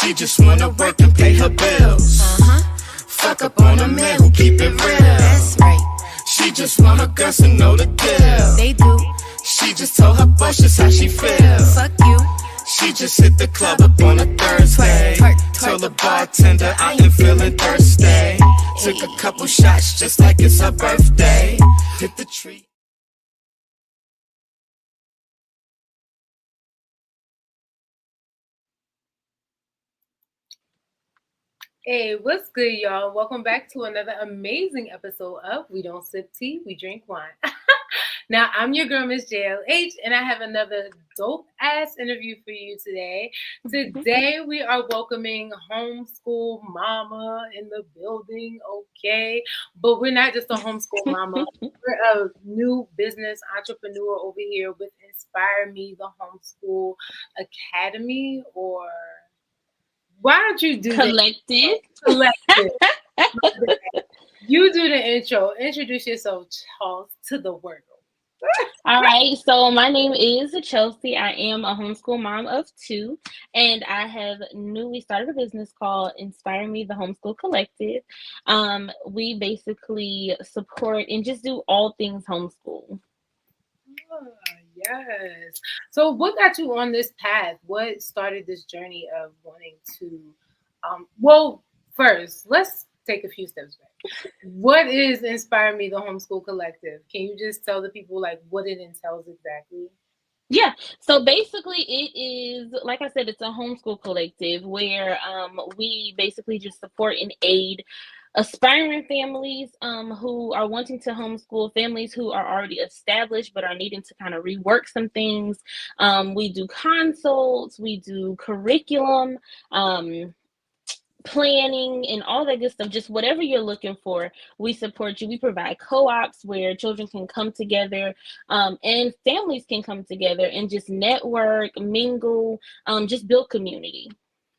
She just wanna work and pay her bills. Fuck up on a man who keep it real. That's right. She just want her girls to know the deal. They do. She just told her boss just how she feel. Fuck you. She just hit the club up on a Thursday. Told the bartender I ain't feeling thirsty. Took a couple shots just like it's her birthday. Hit the tree. Hey, what's good, y'all? Welcome back to another amazing episode of We Don't Sip Tea, We Drink Wine. Now, I'm your girl, Miss Chalcey, and I have another dope-ass interview for you today. Today, we are welcoming homeschool mama in the building, okay? But we're not just a homeschool mama. We're a new business entrepreneur over here with Inspire Me, the Homeschool Academy, or... Why don't you do Collective? Collective. You do the intro. Introduce yourself, Charles, to the world. All right. So my name is Chalcey. I am a homeschool mom of 2, and I have newly started a business called Inspire Me, the Homeschool Collective. We basically support and just do all things homeschool. Oh, yes. So what got you on this path? What started this journey of wanting to, well, first, let's take a few steps back. What is Inspire Me, the Homeschool Collective? Can you just tell the people like what it entails exactly? Yeah. So basically it is, like I said, it's a homeschool collective where we basically just support and aid aspiring families who are wanting to homeschool, families who are already established but are needing to kind of rework some things. We do consults, we do curriculum, planning and all that good stuff. Just whatever you're looking for, we support you. We provide co-ops where children can come together and families can come together and just network, mingle, just build community.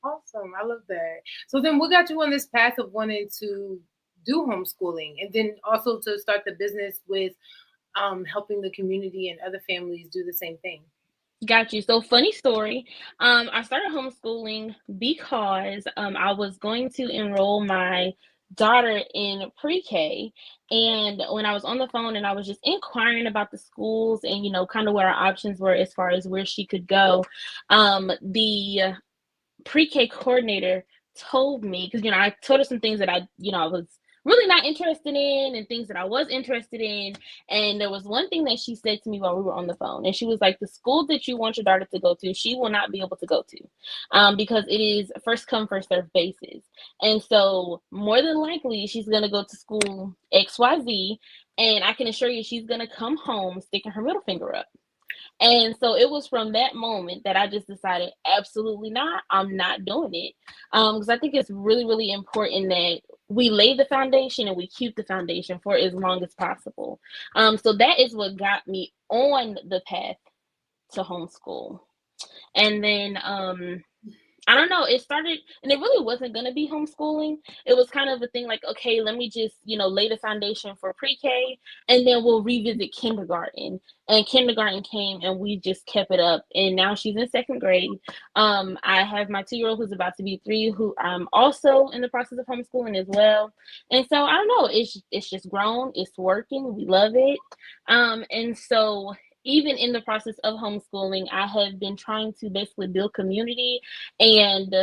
Awesome. I love that. So then what got you on this path of wanting to do homeschooling and then also to start the business with helping the community and other families do the same thing? Got you. So funny story. I started homeschooling because I was going to enroll my daughter in pre-K, and when I was on the phone and I was just inquiring about the schools and kind of what our options were as far as where she could go, the pre-K coordinator told me, because I told her some things that I was really not interested in and things that I was interested in. And there was one thing that she said to me while we were on the phone, and she was like, the school that you want your daughter to go to, she will not be able to go to because it is first come, first serve basis. And so more than likely she's going to go to school XYZ, and I can assure you she's going to come home sticking her middle finger up. And so it was from that moment that I just decided, absolutely not, I'm not doing it. Because I think it's really, really important that we lay the foundation and we keep the foundation for as long as possible. So that is what got me on the path to homeschool. And then I don't know, it started, and it really wasn't going to be homeschooling. It was kind of a thing like, okay, let me just, lay the foundation for pre-K, and then we'll revisit kindergarten. And kindergarten came, and we just kept it up. And now she's in 2nd grade. I have my 2-year-old who's about to be 3, who I'm also in the process of homeschooling as well. And so, I don't know, it's just grown. It's working. We love it. And so even in the process of homeschooling, I have been trying to basically build community and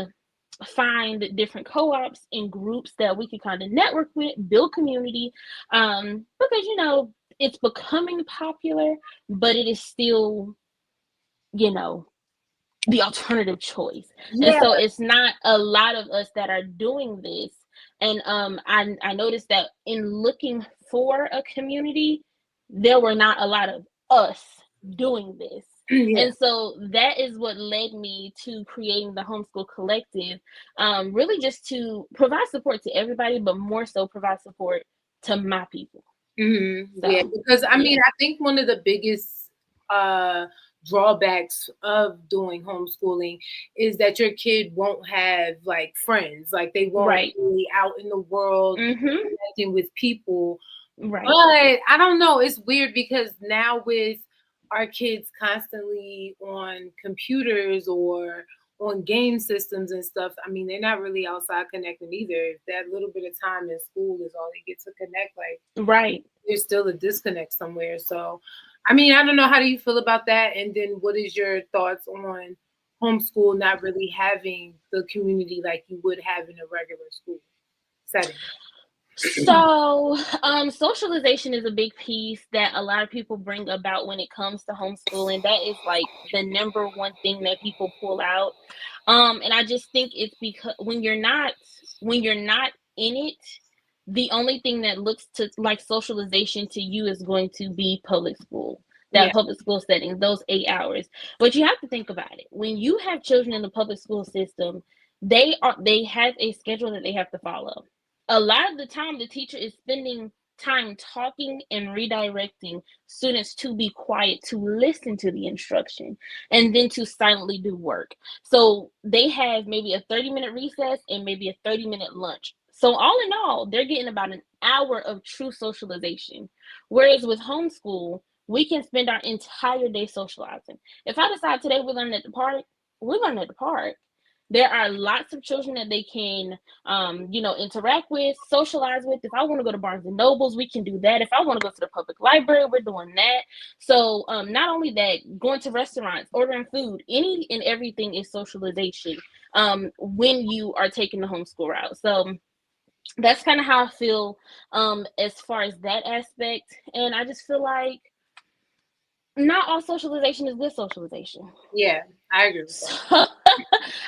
find different co-ops and groups that we can kind of network with, build community, because, it's becoming popular, but it is still, the alternative choice. Yeah. And so it's not a lot of us that are doing this. And I noticed that in looking for a community, there were not a lot of us doing this. Yeah. And so that is what led me to creating the Homeschool Collective, really just to provide support to everybody, but more so provide support to my people. Mm-hmm. So, yeah, because I mean, I think one of the biggest drawbacks of doing homeschooling is that your kid won't have like friends, like they won't be out in the world connecting with people. Right. But I don't know, it's weird because now with our kids constantly on computers or on game systems and stuff, I mean, they're not really outside connecting either. If that little bit of time in school is all they get to connect, like, Right. there's still a disconnect somewhere. So, I mean, I don't know. How do you feel about that? And then what is your thoughts on homeschool not really having the community like you would have in a regular school setting? So, socialization is a big piece that a lot of people bring about when it comes to homeschooling. That is like the number one thing that people pull out. And I just think it's because when you're not in it, the only thing that looks to like socialization to you is going to be public school. That Yeah. public school setting, those 8 hours. But you have to think about it. When you have children in the public school system, they have a schedule that they have to follow. A lot of the time the teacher is spending time talking and redirecting students to be quiet, to listen to the instruction, and then to silently do work. So they have maybe a 30-minute recess and maybe a 30-minute lunch. So all in all, they're getting about an hour of true socialization. Whereas with homeschool, we can spend our entire day socializing. If I decide today we're learning at the park, we're learning at the park. There are lots of children that they can, interact with, socialize with. If I want to go to Barnes and Nobles, we can do that. If I want to go to the public library, we're doing that. So not only that, going to restaurants, ordering food, any and everything is socialization when you are taking the homeschool route. So that's kind of how I feel as far as that aspect. And I just feel like not all socialization is good socialization. Yeah, I agree with that. So,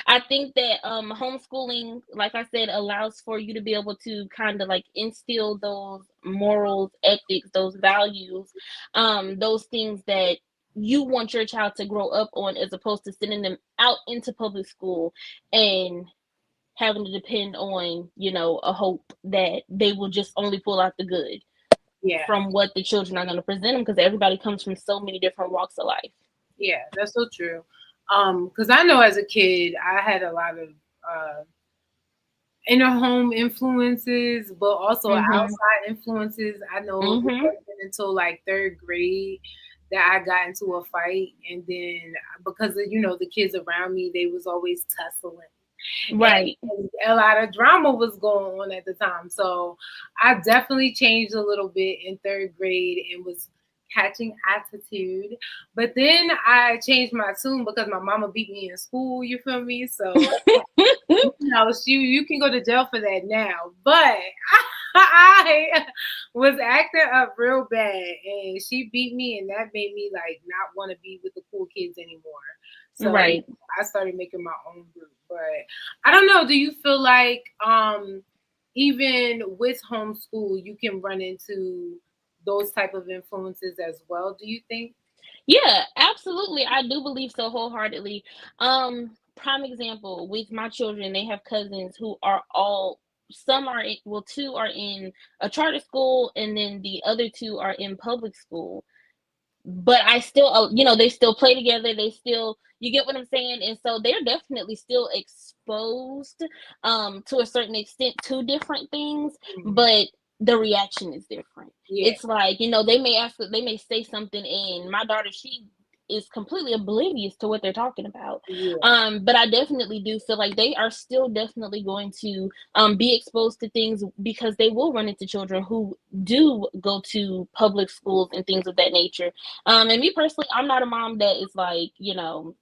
I think that homeschooling, like I said, allows for you to be able to kind of like instill those morals, ethics, those values, those things that you want your child to grow up on, as opposed to sending them out into public school and having to depend on, a hope that they will just only pull out the good Yeah. from what the children are going to present them, because everybody comes from so many different walks of life. Yeah, that's so true. Because I know as a kid, I had a lot of inner home influences, but also outside influences. I know it wasn't until like third grade that I got into a fight, and then because of, the kids around me, they was always tussling. Right. And a lot of drama was going on at the time. So I definitely changed a little bit in third grade and was catching attitude. But then I changed my tune because my mama beat me in school, you feel me? So you can go to jail for that now. But I was acting up real bad and she beat me, and that made me like not want to be with the cool kids anymore. So right. I started making my own group. But I don't know, do you feel like even with homeschool you can run into those type of influences as well, do you think? Yeah, absolutely. I do believe so wholeheartedly. Prime example, with my children, they have cousins who are all, two are in a charter school, and then the other two are in public school. But I still, they still play together. They still, you get what I'm saying? And so they're definitely still exposed to a certain extent to different things, but the reaction is different. Yeah. It's like, they may say something, and my daughter, she is completely oblivious to what they're talking about. Yeah. But I definitely do feel like they are still definitely going to be exposed to things, because they will run into children who do go to public schools and things of that nature. And me personally, I'm not a mom that is like,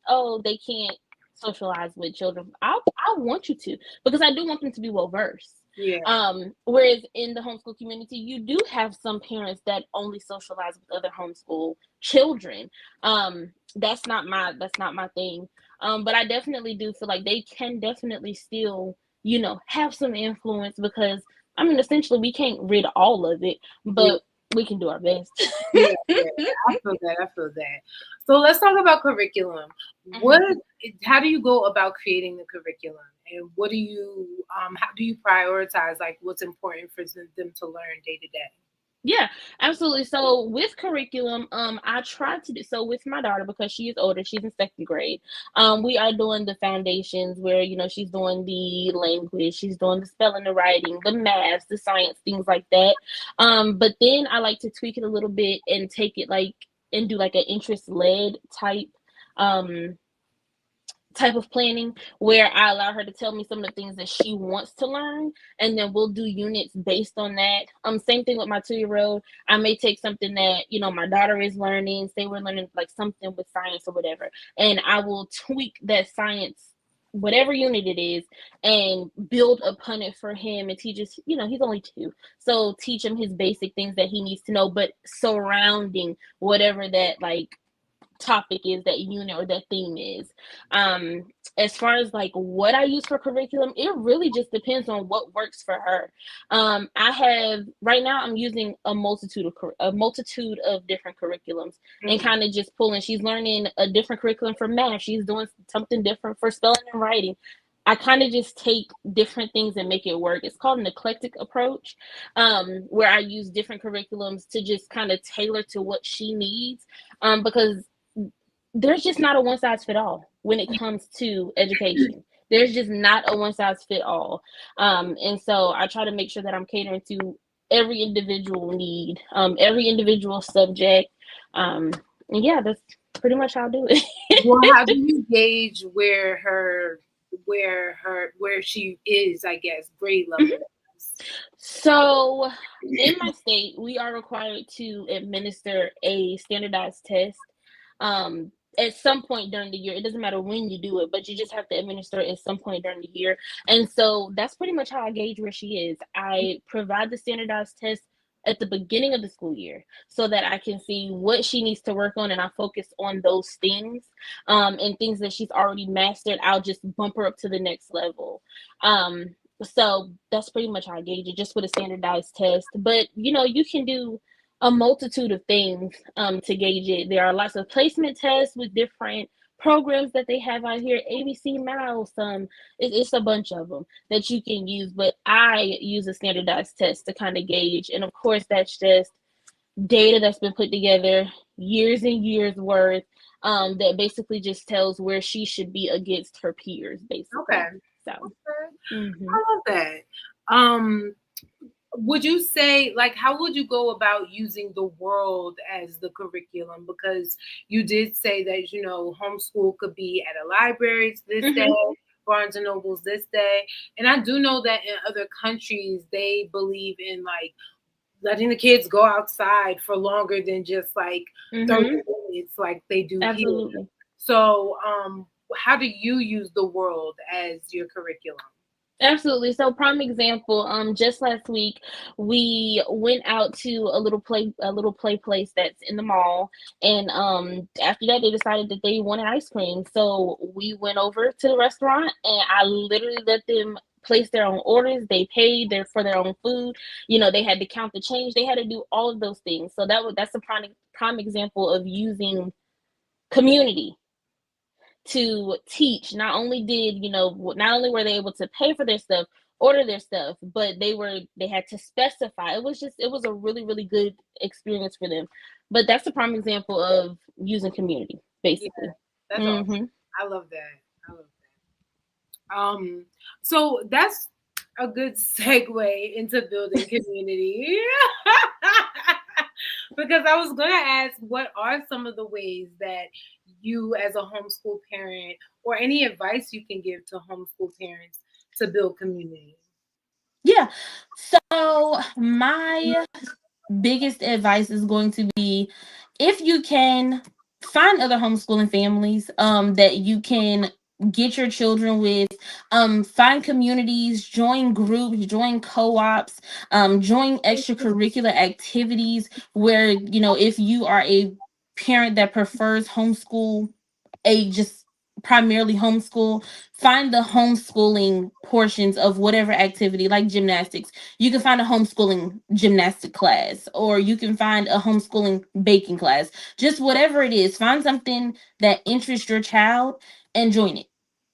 oh, they can't socialize with children. I want you to, because I do want them to be well versed. Yeah. Whereas in the homeschool community, you do have some parents that only socialize with other homeschool children. That's not my thing. But I definitely do feel like they can definitely still, have some influence, because I mean, essentially we can't rid all of it, but we can do our best. Yeah, I feel that. So let's talk about curriculum. How do you go about creating the curriculum, and what do you how do you prioritize like what's important for them to learn day to day? Yeah, absolutely. So with curriculum, I try to do so with my daughter, because she is older. She's in second grade. We are doing the foundations where, she's doing the language, she's doing the spelling, the writing, the math, the science, things like that. But then I like to tweak it a little bit and take it and do like an interest-led type type of planning where I allow her to tell me some of the things that she wants to learn, and then we'll do units based on that. Same thing with my 2-year-old. I may take something that, you know, my daughter is learning, say we're learning like something with science or whatever, and I will tweak that science, whatever unit it is, and build upon it for him and teach us, you know, he's only 2. So teach him his basic things that he needs to know, but surrounding whatever that like topic is, that unit or that theme is. As far as like what I use for curriculum, it really just depends on what works for her. I have right now I'm using a multitude of different curriculums, and kind of just pulling. She's learning a different curriculum for math. She's doing something different for spelling and writing. I kind of just take different things and make it work. It's called an eclectic approach, where I use different curriculums to just kind of tailor to what she needs, because there's just not a one size fit all when it comes to education. There's just not a one size fit all. And so I try to make sure that I'm catering to every individual need, every individual subject. And yeah, that's pretty much how I do it. Well, how do you gauge where she is, I guess, grade level? So in my state, we are required to administer a standardized test at some point during the year. It doesn't matter when you do it, but you just have to administer it at some point during the year. And so that's pretty much how I gauge where she is. I provide the standardized test at the beginning of the school year so that I can see what she needs to work on, and I focus on those things, and things that she's already mastered. I'll just bump her up to the next level. So that's pretty much how I gauge it, just with a standardized test. But you know, you can do a multitude of things to gauge it. There are lots of placement tests with different programs that they have out here. ABC Mouse, it's a bunch of them that you can use. But I use a standardized test to kind of gauge, and of course, that's just data that's been put together, years and years worth, that basically just tells where she should be against her peers, basically. Okay. So, I love that. Would you say, like, how would you go about using the world as the curriculum? Because you did say that, you know, homeschool could be at a library this day, Barnes and Nobles this day. And I do know that in other countries, they believe in, like, letting the kids go outside for longer than just, like, 30 minutes like they do absolutely here. So how do you use the world as your curriculum? Absolutely. So prime example, just last week we went out to a little play place that's in the mall, and after that they decided that they wanted ice cream. So we went over to the restaurant, and I literally let them place their own orders. They paid for their own food. You know, they had to count the change. They had to do all of those things. So that's a prime example of using community to teach. Not only were they able to pay for their stuff, order their stuff, but they had to specify. It was a really, really good experience for them. But that's a prime example of using community, basically. Yeah, that's awesome. I love that. So that's a good segue into building community. Because I was going to ask, what are some of the ways that you as a homeschool parent, or any advice you can give to homeschool parents to build community? Yeah. So my biggest advice is going to be, if you can, find other homeschooling families that you can get your children with, find communities, join groups, join co-ops, join extracurricular activities where, you know, if you are a parent that prefers homeschool, just primarily homeschool, find the homeschooling portions of whatever activity, like gymnastics. You can find a homeschooling gymnastic class, or you can find a homeschooling baking class. Just whatever it is, find something that interests your child and join it.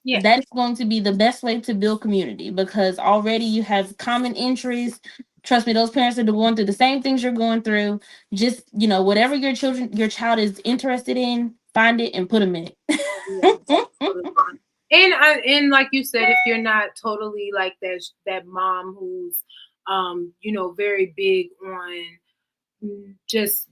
Yeah. That's going to be the best way to build community, because already you have common interests. Trust me, those parents are going through the same things you're going through. Just, you know, whatever your child is interested in, find it and put them in it. And like you said, if you're not totally like that mom who's you know, very big on just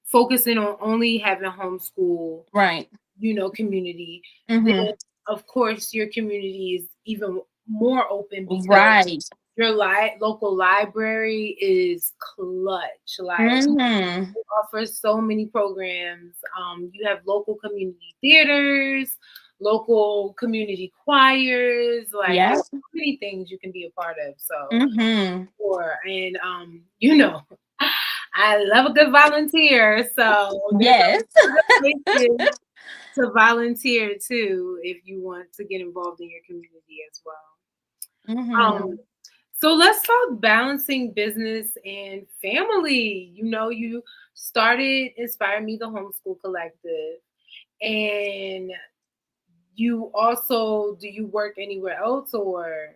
focusing on only having homeschool, right, you know, community, then of course, your community is even more open because Right. your local library is clutch. Like, Mm-hmm. it offers so many programs. You have local community theaters, local community choirs. Like, Yeah. there's so many things you can be a part of. So, Mm-hmm. sure. And I love a good volunteer. So there's Yes. other places to volunteer too if you want to get involved in your community as well. Mm-hmm. So let's talk balancing business and family. You started Inspire Me, the Homeschool Collective, and do you work anywhere else or?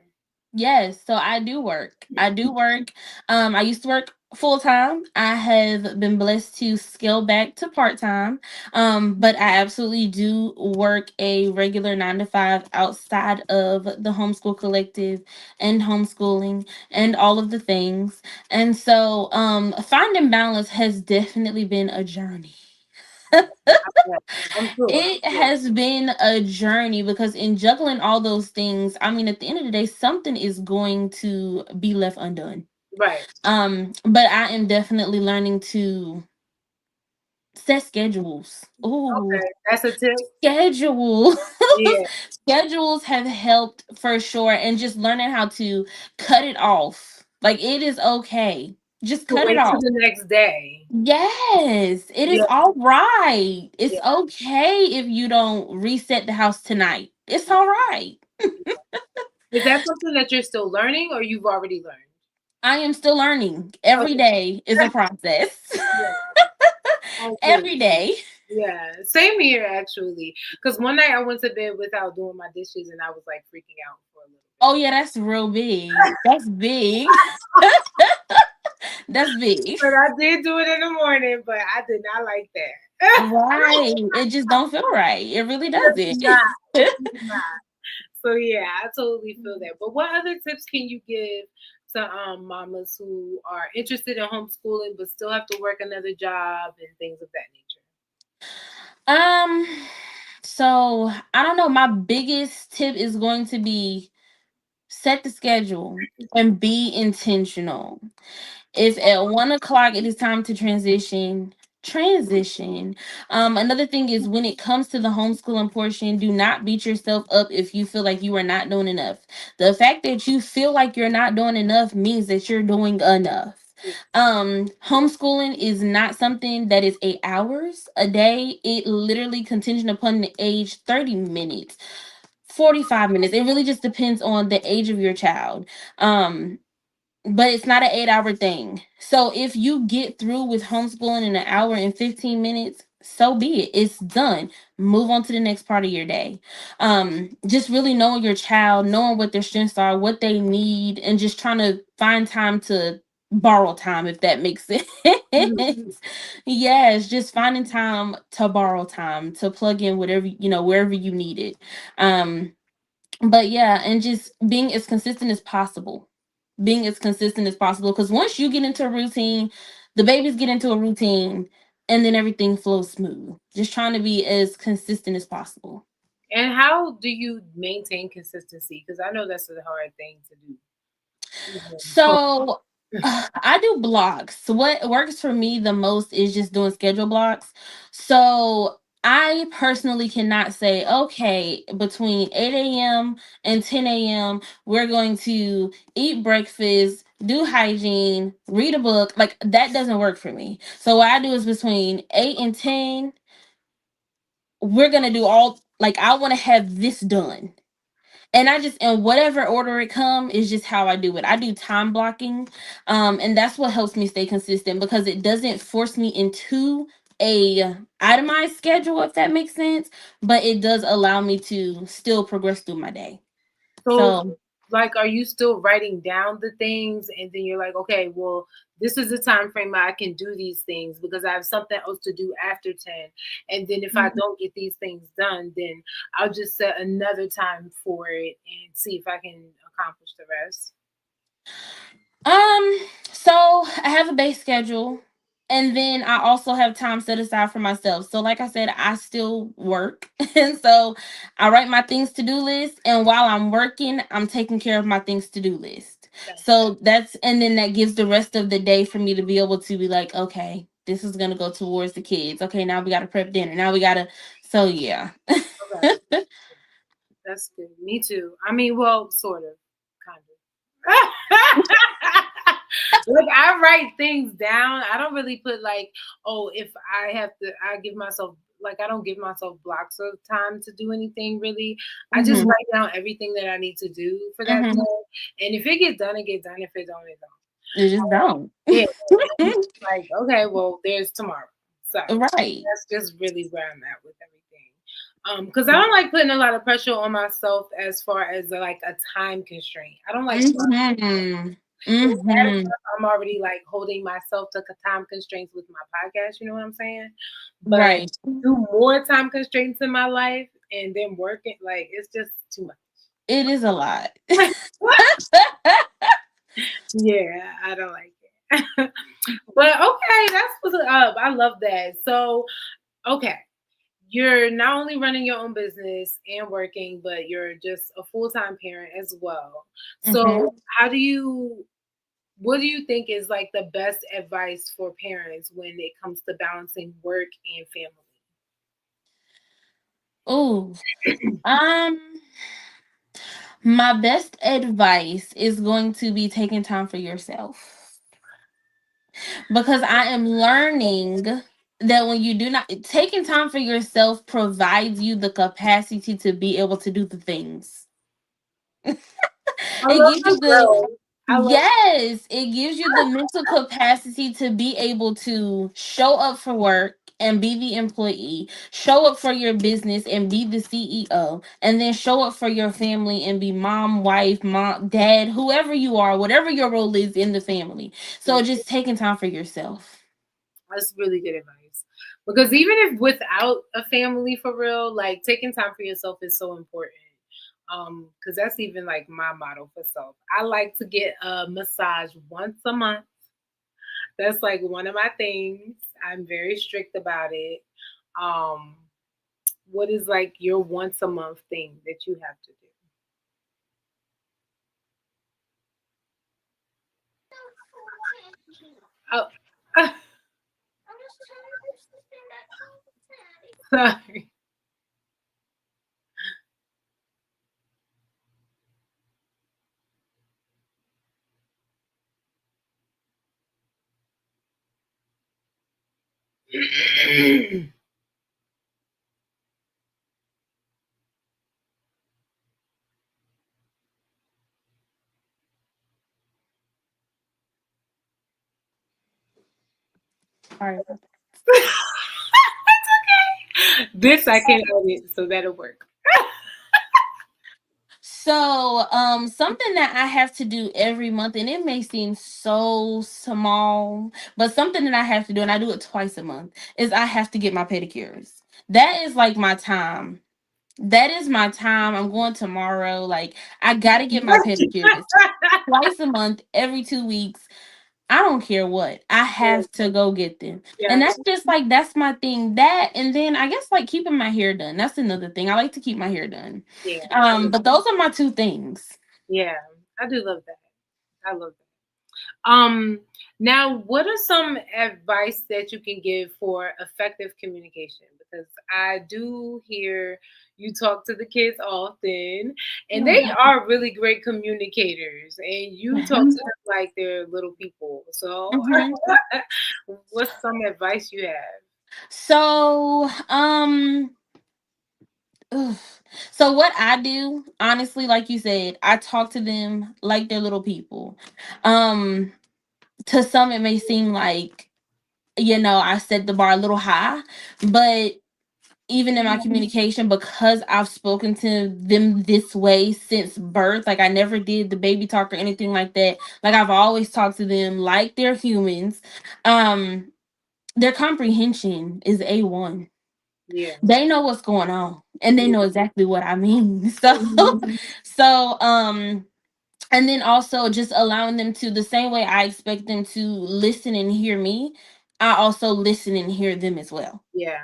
Yes, so I do work. I do work. I used to work full time. I have been blessed to scale back to part time. But I absolutely do work a regular 9 to 5 outside of the homeschool collective and homeschooling and all of the things. And so finding balance has definitely been a journey. I'm sure. It has been a journey because in juggling all those things, I mean, at the end of the day, something is going to be left undone. Right. But I am definitely learning to set schedules. Oh, Okay. That's a tip. schedule. Yeah. Schedules have helped for sure, and just learning how to cut it off. Like it is okay. Just To cut it wait till off. the next day. Yes, it is Yeah. all right. It's Yeah. okay if you don't reset the house tonight. It's all right. Is that something that you're still learning or you've already learned? I am still learning. Every Okay. day is a process. Yeah. I agree. Every day. Yeah, same here actually. Because one night I went to bed without doing my dishes, and I was like freaking out for a little Oh yeah, that's real big. That's big. That's big. but I did do it in the morning, but I did not like that. Right. It just don't feel right. It really It's doesn't. not. It's not. So yeah, I totally feel that. But what other tips can you give to mamas who are interested in homeschooling but still have to work another job and things of that nature? um so I don't know. My biggest tip is going to be set the schedule and be intentional. If at 1 o'clock it is time to transition. Another thing is when it comes to the homeschooling portion, do not beat yourself up if you feel like you are not doing enough. The fact that you feel like you're not doing enough means that you're doing enough. Homeschooling is not something that is 8 hours a day. It literally contingent upon the age 30 minutes, 45 minutes. It really just depends on the age of your child. But it's not an 8 hour thing. So if you get through with homeschooling in an hour and 15 minutes, so be it. It's done. Move on to the next part of your day. Just really knowing your child, knowing what their strengths are, what they need, and just trying to find time to borrow time, if that makes sense. Mhm. Yes, just finding time to borrow time to plug in whatever, wherever you need it. But yeah, and just being as consistent as possible. Being as consistent as possible. Because once you get into a routine, the babies get into a routine, and then everything flows smooth. Just trying to be as consistent as possible. And how do you maintain consistency? Because I know that's a hard thing to do. So I do blocks. So what works for me the most is just doing schedule blocks. So I personally cannot say, okay, between 8 a.m. and 10 a.m., we're going to eat breakfast, do hygiene, read a book. Like that doesn't work for me. So what I do is between 8 and 10, we're going to do all, like, I want to have this done, and I just, in whatever order it come, is just how I do it. I do time blocking, and that's what helps me stay consistent because it doesn't force me into a itemized schedule, if that makes sense, but it does allow me to still progress through my day. So, So like, are you still writing down the things, and then you're like, okay, well, this is the time frame I can do these things because I have something else to do after 10. And then if I mhm. don't get these things done, then I'll just set another time for it and see if I can accomplish the rest. um so I have a base schedule. And then I also have time set aside for myself. So, like I said, I still work. And so I write my things to do list. And while I'm working, I'm taking care of my things to do list. So and then that gives the rest of the day for me to be able to be like, okay, this is going to go towards the kids. Okay, now we got to prep dinner. Now we got to. So, yeah. Okay, that's good. Me too. I mean, well, sort of, kind of. Like I write things down. I don't really put like, oh, if I have to, I give myself like I don't give myself blocks of time to do anything really. I just Mhm. write down everything that I need to do for that Mhm. day, and if it gets done, it gets done. If it don't, it You just don't. don't. Yeah, like okay, well, there's tomorrow. So Right. that's just really where I'm at with everything. Because I don't like putting a lot of pressure on myself as far as like a time constraint. I don't like. Mhm. Mhm. I'm already like holding myself to time constraints with my podcast. You know what I'm saying? But Right. do more time constraints in my life and then working like it's just too much. It is a lot. Yeah, I don't like it. But okay, that's what's up. I love that. So okay. You're not only running your own business and working, but you're just a full-time parent as well. Mhm. So what do you think is like the best advice for parents when it comes to balancing work and family? Oh, um, my best advice is going to be taking time for yourself, because I am learning that when you do not taking time for yourself provides you the capacity to be able to do the things. I It love gives the you the growth. I love Yes, it gives you the mental capacity to be able to show up for work and be the employee, show up for your business and be the CEO, and then show up for your family and be mom, wife, mom, dad, whoever you are, whatever your role is in the family. So it. just taking time for yourself. That's really good advice. Because even if without a family for real, like taking time for yourself is so important. Because that's even like my motto for self. I like to get a massage once a month. That's like one of my things. I'm very strict about it. Um, what is like your once a month thing that you have to do? Oh, sorry. All right. This I can edit, so that'll work. So, something that I have to do every month, and it may seem so small, but something that I have to do, and I do it twice a month, is I have to get my pedicures. That is like my time. That is my time. I'm going tomorrow. Like, I gotta get my pedicures twice a month, every 2 weeks. I don't care what. I have to go get them. And Yeah, that's just like that's my thing. That and then I guess like keeping my hair done. That's another thing. I like to keep my hair done. yeah, But those are my two things. yeah. I do love that. I love that. Now, what are some advice that you can give for effective communication? Because I do hear you talk to the kids often, and they are really great communicators, and you talk to them like they're little people. So, Mhm. what's some advice you have? So, ugh. So what I do, honestly, like you said, I talk to them like they're little people. Um, to some it may seem like, I set the bar a little high, but even in my communication, because I've spoken to them this way since birth, like I never did the baby talk or anything like that. Like I've always talked to them like they're humans. Um, their comprehension is A1. Yeah. They know what's going on and they know exactly what I mean. So Mhm. so and then also just allowing them to, the same way I expect them to listen and hear me, I also listen and hear them as well. Yeah.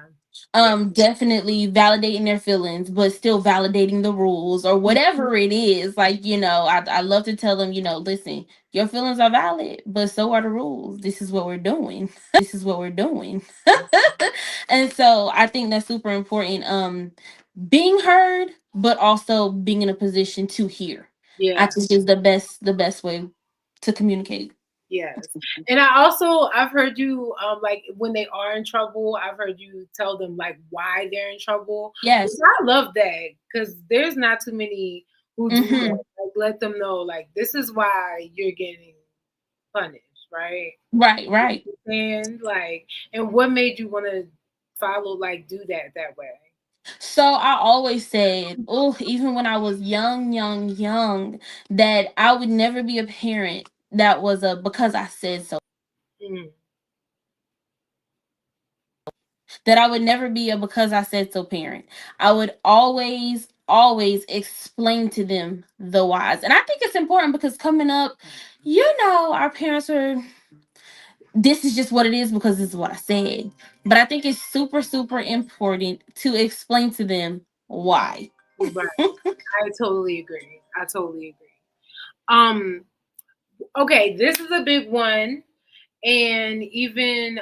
Yeah. Definitely validating their feelings, but still validating the rules or whatever it is. Like, I love to tell them, listen, your feelings are valid, but so are the rules. This is what we're doing. This is what we're doing. And so I think that's super important. Being heard, but also being in a position to hear. I Yeah. think is the best way to communicate. Yes. And I've heard you like when they are in trouble, I've heard you tell them like why they're in trouble. Which Yes. I love that because there's not too many who do Mm-hmm. that. Like let them know like this is why you're getting punished, right? Right, right. And like and what made you want to follow like do that way? So I always said, oh, even when I was young, young, young, that I would never be a parent that was a because I said so. Mm, That I would never be a because I said so parent. I would always, always explain to them the whys. And I think it's important because coming up, our parents are, this is just what it is because this is what I said. But I think it's super, super important to explain to them why. right. I totally agree. I totally agree. Um okay, this is a big one. And even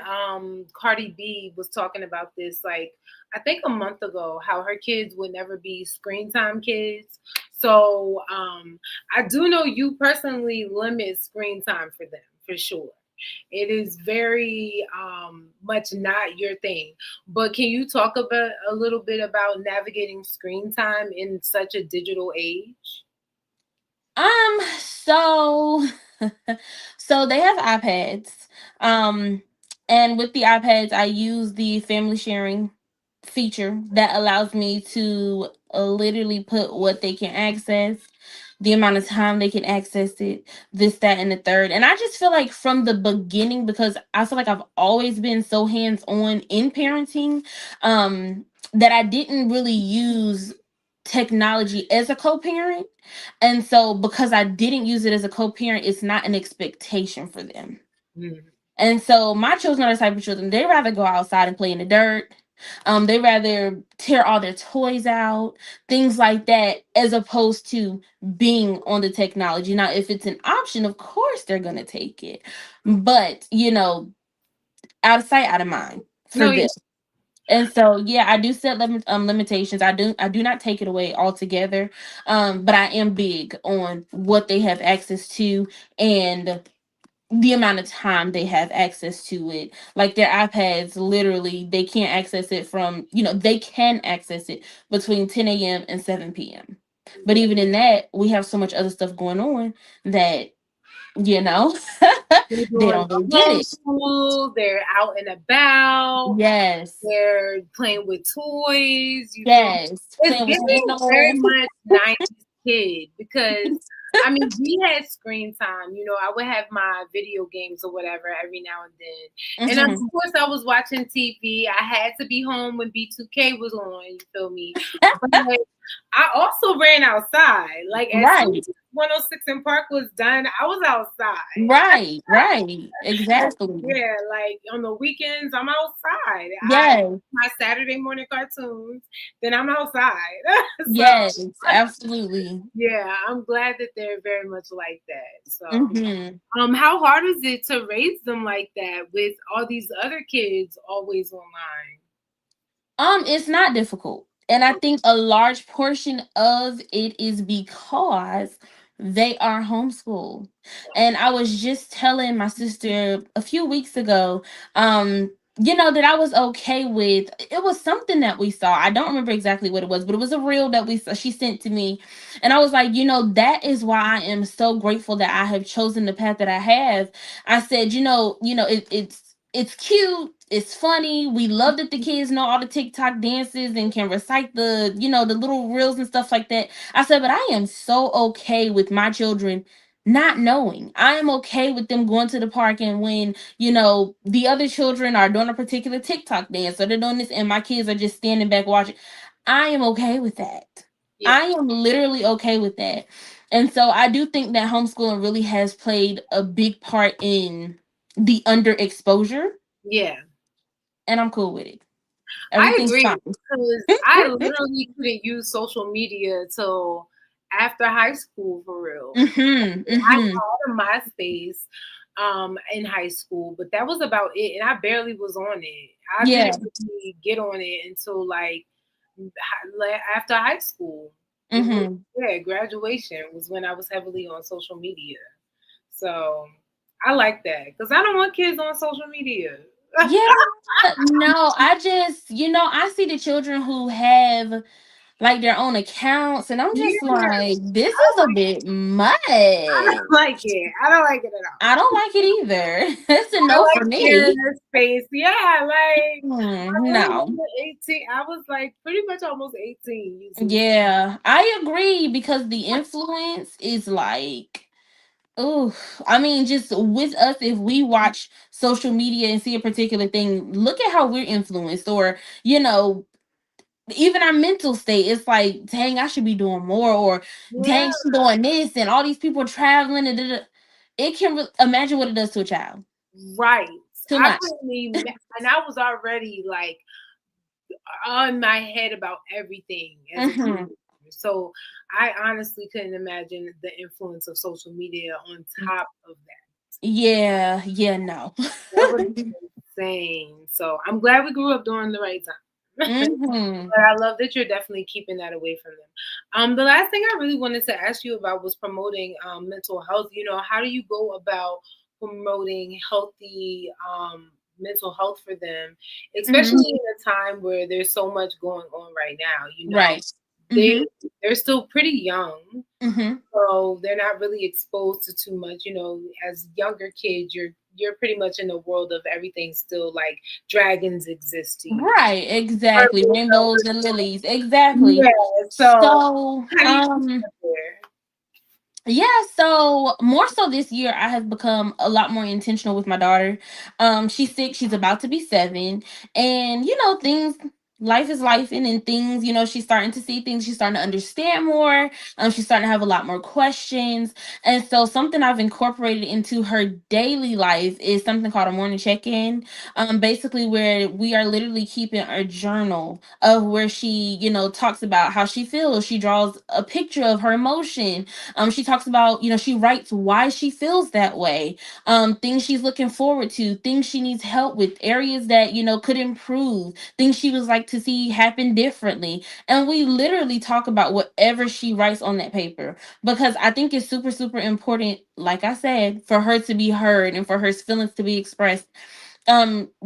Cardi B was talking about this, like, I think a month ago, how her kids would never be screen time kids. So I do know you personally limit screen time for them, for sure. It is very much not your thing. But can you talk about a little bit about navigating screen time in such a digital age? So so they have iPads. Um and with the iPads I use the family sharing feature that allows me to literally put what they can access, the amount of time they can access it, this, that, and the third. And I just feel like from the beginning, because I feel like I've always been so hands-on in parenting, that I didn't really use technology as a co-parent. And so because I didn't use it as a co-parent, it's not an expectation for them. Mm, And so my children are the type of children, they rather go outside and play in the dirt. They rather tear all their toys out, things like that, as opposed to being on the technology. Now, if it's an option, of course they're gonna take it. But out of sight, out of mind for no, them. And so yeah, I do set limitations. I do not take it away altogether. But I am big on what they have access to and the amount of time they have access to it. Like their iPads, literally, they can't access it they can access it between 10 a.m. and 7 p.m. But even in that, we have so much other stuff going on that, you know, they're they doing don't really get it. homeschool, they're out and about, Yes. they're playing with toys, you feel me? Yes. It's Playing with giving very animals. much 90s kid because I mean we had screen time, I would have my video games or whatever every now and then. And of Mhm. course I was watching TV. I had to be home when B2K was on, you feel me? But I also ran outside. Like as soon Right. as 106 in Park was done, I was outside. Right. Right. Exactly. Yeah, like on the weekends, I'm outside. I Yes. my Saturday morning cartoons, then I'm outside. So Yes. Absolutely. yeah, I'm glad that they're very much like that. So Hmm. how hard is it to raise them like that with all these other kids always online? It's not difficult. And I think a large portion of it is because they are homeschooled. And I was just telling my sister a few weeks ago, that I was okay with it was something that we saw. I don't remember exactly what it was, but it was a reel that we saw she sent to me. And I was like, that is why I am so grateful that I have chosen the path that I have. I said, it's cute, it's funny. We love that the kids know all the TikTok dances and can recite the little reels and stuff like that. I said, but I am so okay with my children not knowing. I am okay with them going to the park and when, the other children are doing a particular TikTok dance or they're doing this and my kids are just standing back watching. I am okay with that. Yeah. I am literally okay with that. And so I do think that homeschooling really has played a big part in the underexposure Yeah. and I'm cool with it. I Everything's agree fine. because I literally couldn't use social media till after high school for real. Mhm. I Mhm. had a MySpace in high school, but that was about it, and I barely was on it. I Yeah. didn't really get on it until like after high school. It was Mhm. yeah, graduation was when I was heavily on social media. So I like that because I don't want kids on social media. Yeah. No, I just, I see the children who have like their own accounts, and I'm just Yeah, like, this is a bit much. I don't like it. I don't like it at all. I don't like it either. It's a I no like for sharing me. their space. Yeah, like I really No. wasn't 18. I was like pretty much almost 18 using Yeah, I agree because the influence is like, oh, I mean, just with us, if we watch social media and see a particular thing, look at how we're influenced, or, even our mental state. It's like, dang, I should be doing more, or yeah, dang, she's doing this, and all these people traveling, and it can imagine what it does to a child. right. Too I much. couldn't even, and I was already like on my head about everything as a Hmm. teenager. So I honestly couldn't imagine the influence of social media on top of that. Yeah, yeah, no. That was insane. So I'm glad we grew up during the right time. Hmm. But I love that you're definitely keeping that away from them. The last thing I really wanted to ask you about was promoting mental health. How do you go about promoting healthy mental health for them, Hmm. especially in a time where there's so much going on right now? Right. They Hmm. they're still pretty young, Hmm. so they're not really exposed to too much. As younger kids, you're pretty much in the world of everything still like dragons exist to you. Right, exactly. Purple Rainbows velvet. and lilies. Exactly. Yeah. So So, how do you keep up there? yeah, so more so this year I have become a lot more intentional with my daughter. She's 6, she's about to be 7, and things, life is life, and things, she's starting to see things, she's starting to understand more. She's starting to have a lot more questions. And so something I've incorporated into her daily life is something called a morning check-in. Basically where we are literally keeping a journal of where she, talks about how she feels. She draws a picture of her emotion. She talks about, she writes why she feels that way, things she's looking forward to, things she needs help with, areas that, could improve, things she would like to see happen differently. And we literally talk about whatever she writes on that paper, because I think it's super, super important, like I said, for her to be heard and for her feelings to be expressed,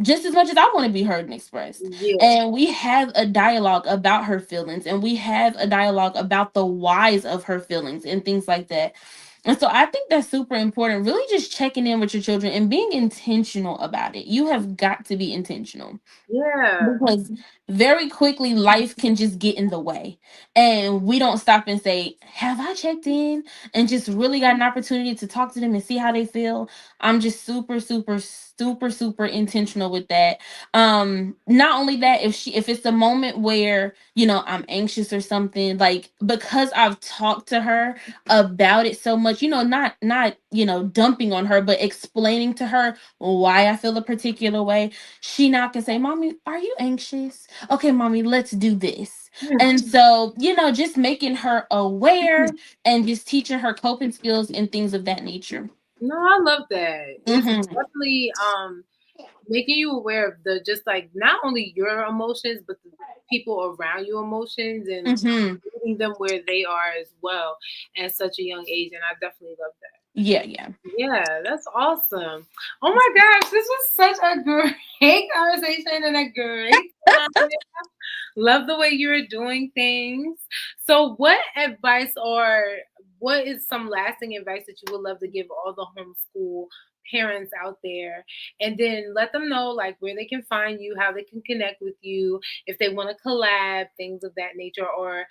just as much as I want to be heard and expressed. Yeah. And we have a dialogue about her feelings, and we have a dialogue about the whys of her feelings and things like that. And so I think that's super important, really just checking in with your children and being intentional about it. You have got to be intentional, Yeah. because very quickly life can just get in the way, and we don't stop and say, have I checked in and just really got an opportunity to talk to them and see how they feel. I'm just super, super, super, super intentional with that. Not only that, if it's a moment where I'm anxious or something, like, because I've talked to her about it so much, not dumping on her, but explaining to her why I feel a particular way, she now can say, Mommy, are you anxious? Okay, Mommy, let's do this. And so, just making her aware and just teaching her coping skills and things of that nature. No, I love that. It's Hmm. definitely making you aware of the just like not only your emotions but the people around you emotions and Hmm. meeting them where they are as well at such a young age. And I definitely love that. Yeah, yeah. Yeah, that's awesome. Oh my gosh, this was such a great conversation and a great time. Love the way you're doing things. So, what advice or what is some lasting advice that you would love to give all the homeschool parents out there? And then let them know like where they can find you, how they can connect with you, if they want to collab, things of that nature, or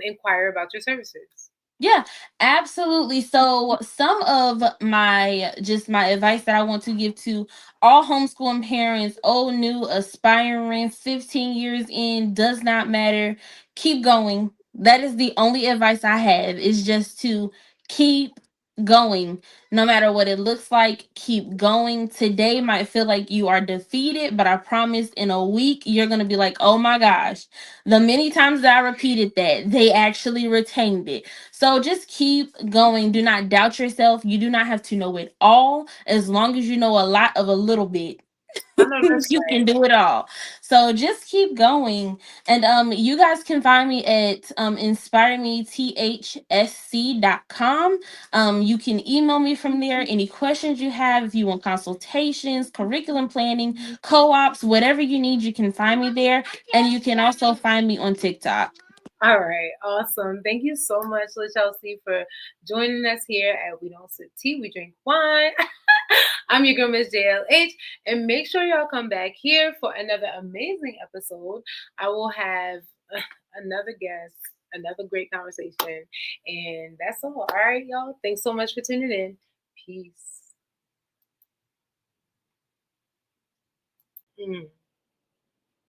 inquire about your services. Yeah, absolutely. So some of my advice that I want to give to all homeschooling parents, old, new, aspiring, 15 years in, does not matter. Keep going. That is the only advice I have, is just to keep going. No matter what it looks like, keep going. Today might feel like you are defeated, but I promise in a week, you're going to be like, oh my gosh, the many times that I repeated that, they actually retained it. So just keep going. Do not doubt yourself. You do not have to know it all. As long as you know a lot of a little bit, I know that's you can right. do it all. So just keep going. And you guys can find me at inspiremethsc.com. You can email me from there. Any questions you have, if you want consultations, curriculum planning, co-ops, whatever you need, you can find me there. And you can also find me on TikTok. All right, awesome. Thank you so much, Miss Chalcey, for joining us here at We Don't Sip Tea, We Drink Wine. I'm your girl, Miss JLH, and make sure y'all come back here for another amazing episode. I will have another guest, another great conversation, and that's all. All right, y'all. Thanks so much for tuning in. Peace.